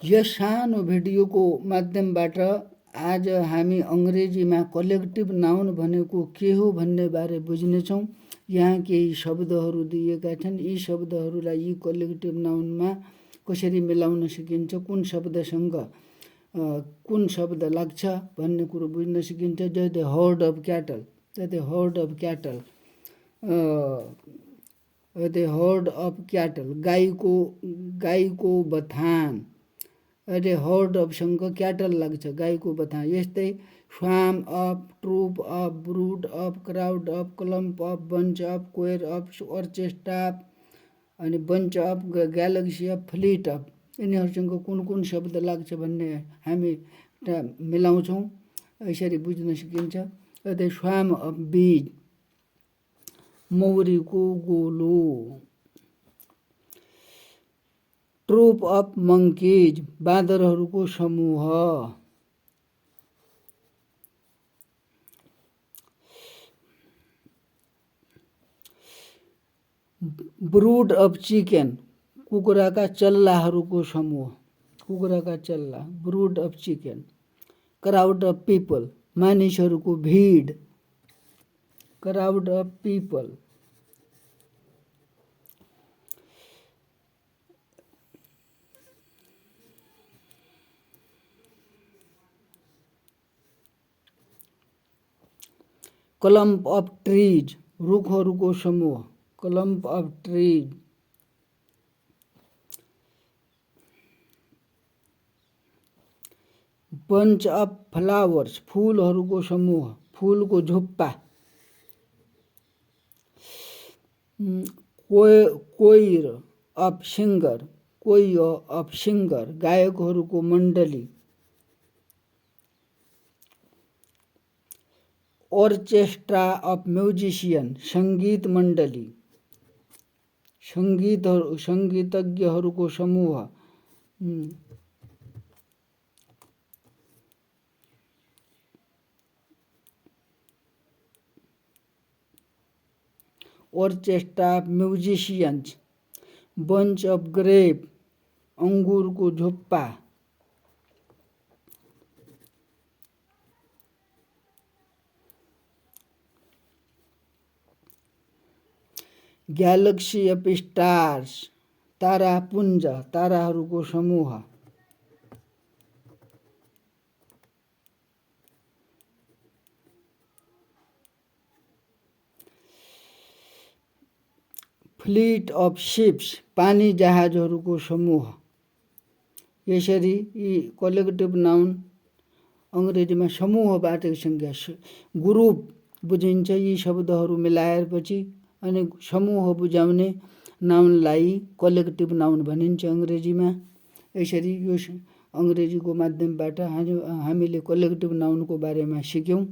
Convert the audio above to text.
यस सानो भिडियोको माध्यमबाट आज हामी अङ्ग्रेजीमा कलेक्टिभ नाउन भनेको के हो भन्ने बारे बुझ्नेछौँ। यहाँ केही शब्दहरू दिएका छन्। यी शब्दहरूलाई यी कलेक्टिभ नाउनमा कसरी मिलाउन सकिन्छ, कुन शब्दसँग कुन शब्द लाग्छ भन्ने कुरो बुझ्न सकिन्छ। जस्तै heard of cattle, heard of cattle गाईको बथान। हर्ड अफसँग क्याटल लाग्छ, गाईको बथान। यस्तै swarm of, troop of, brood of, crowd of, clump of, bunch of, choir of, orchestra of, अनि bunch of, galaxy of, fleet of. यिनीहरूसँग कुन कुन शब्द लाग्छ भन्ने हामी मिलाउँछौँ, यसरी बुझ्न सकिन्छ। अझै स्वाम अफ बीज, मौरीको गोलो। ट्रुप अफ मङ्कीज, बाँदरहरूको समूह। ब्रुड अफ चिकन, कुखुराका चल्लाहरूको समूह, कुखुराका चल्ला, Brut of chicken. Crowd of people, मानिसहरूको भिड, crowd of people. Clump of trees, रुखहरूको समूह, clump of trees. Bunch of flowers, फुलहरूको समूह, फुलको झुप्पा। कोयर अफ सिङ्गर, गायकहरूको मण्डली। अर्केस्ट्रा अफ म्युजिसियन, सङ्गीत मण्डली, सङ्गीतज्ञहरूको समूह। Orchestra of musicians, bunch of grape, अङ्गुरको झुप्पा। ग्यालेक्सी अफ स्टार्स, तारापुञ्ज, ताराहरूको समूह। फ्लिट अफ सिप्स, पानी जहाजहरूको समूह। यसरी यी कलेक्टिभ नाउन अङ्ग्रेजीमा समूहबाट संज्ञा ग्रुप बुझिन्छ। यी शब्दहरू मिलाएपछि अनि समूह बुझाउने नाउनलाई कलेक्टिभ नाउन भनिन्छ अङ्ग्रेजीमा। यसरी यो अङ्ग्रेजीको माध्यमबाट हामीले कलेक्टिभ नाउनको बारेमा सिक्यौँ।